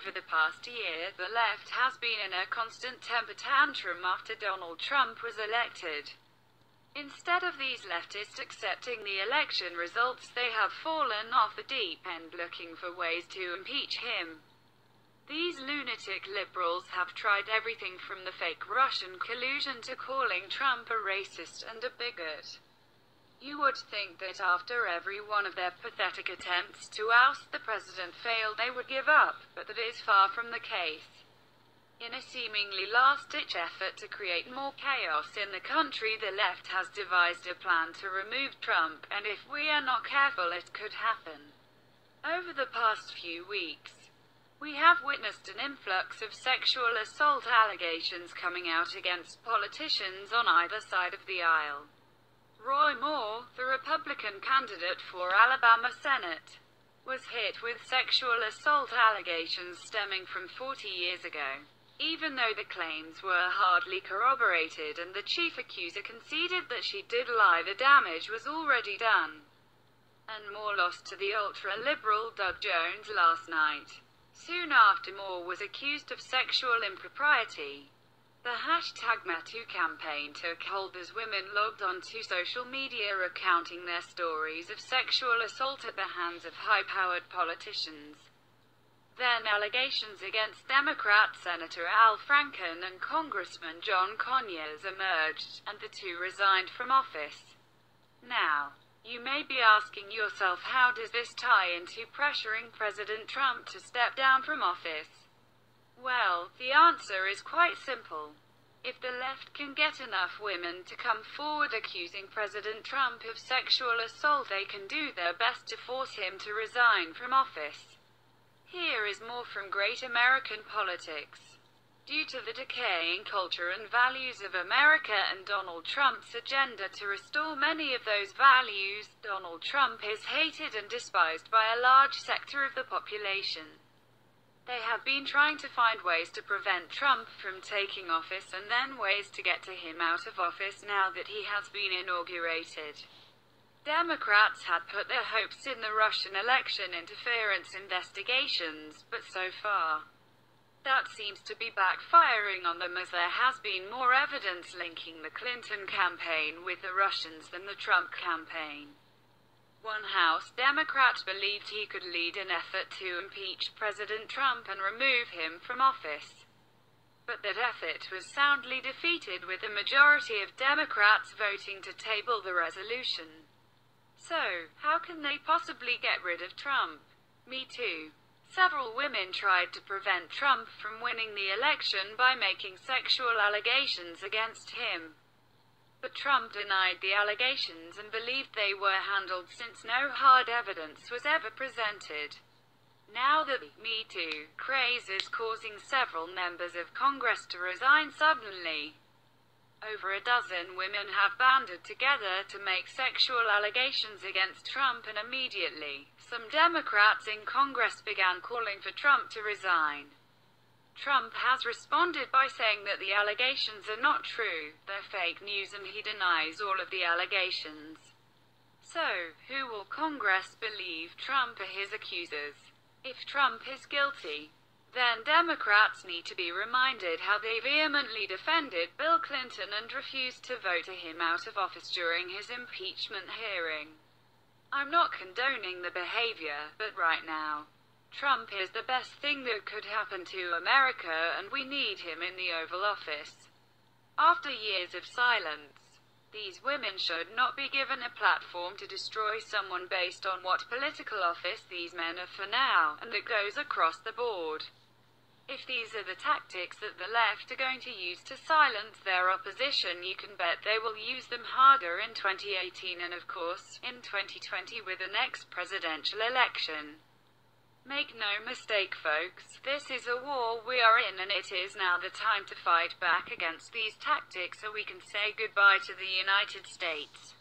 Over the past year, the left has been in a constant temper tantrum after Donald Trump was elected. Instead of these leftists accepting the election results, they have fallen off the deep end looking for ways to impeach him. These lunatic liberals have tried everything from the fake Russian collusion to calling Trump a racist and a bigot. You would think that after every one of their pathetic attempts to oust the president failed, they would give up, but that is far from the case. In a seemingly last-ditch effort to create more chaos in the country, the left has devised a plan to remove Trump, and if we are not careful, it could happen. Over the past few weeks, we have witnessed an influx of sexual assault allegations coming out against politicians on either side of the aisle. Roy Moore, the Republican candidate for Alabama Senate, was hit with sexual assault allegations stemming from 40 years ago. Even though the claims were hardly corroborated and the chief accuser conceded that she did lie, the damage was already done. And Moore lost to the ultra-liberal Doug Jones last night. Soon after, Moore was accused of sexual impropriety. The #MeToo campaign took hold as women logged onto social media recounting their stories of sexual assault at the hands of high-powered politicians. Then allegations against Democrat Senator Al Franken and Congressman John Conyers emerged, and the two resigned from office. Now, you may be asking yourself, how does this tie into pressuring President Trump to step down from office? Well, the answer is quite simple. If the left can get enough women to come forward accusing President Trump of sexual assault, they can do their best to force him to resign from office. Here is more from Great American Politics. Due to the decaying culture and values of America and Donald Trump's agenda to restore many of those values, Donald Trump is hated and despised by a large sector of the population. They have been trying to find ways to prevent Trump from taking office and then ways to get to him out of office now that he has been inaugurated. Democrats had put their hopes in the Russian election interference investigations, but so far, that seems to be backfiring on them, as there has been more evidence linking the Clinton campaign with the Russians than the Trump campaign. One House Democrat believed he could lead an effort to impeach President Trump and remove him from office. But that effort was soundly defeated, with a majority of Democrats voting to table the resolution. So, how can they possibly get rid of Trump? Me Too. Several women tried to prevent Trump from winning the election by making sexual allegations against him. But Trump denied the allegations and believed they were handled since no hard evidence was ever presented. Now the Me Too craze is causing several members of Congress to resign suddenly. Over a dozen women have banded together to make sexual allegations against Trump, and immediately, some Democrats in Congress began calling for Trump to resign. Trump has responded by saying that the allegations are not true, they're fake news, and he denies all of the allegations. So, who will Congress believe, Trump or his accusers? If Trump is guilty, then Democrats need to be reminded how they vehemently defended Bill Clinton and refused to vote him out of office during his impeachment hearing. I'm not condoning the behavior, but right now, Trump is the best thing that could happen to America, and we need him in the Oval Office. After years of silence, these women should not be given a platform to destroy someone based on what political office these men are for now, and that goes across the board. If these are the tactics that the left are going to use to silence their opposition, you can bet they will use them harder in 2018 and, of course, in 2020 with the next presidential election. Make no mistake, folks, this is a war we are in, and it is now the time to fight back against these tactics so we can say goodbye to the United States.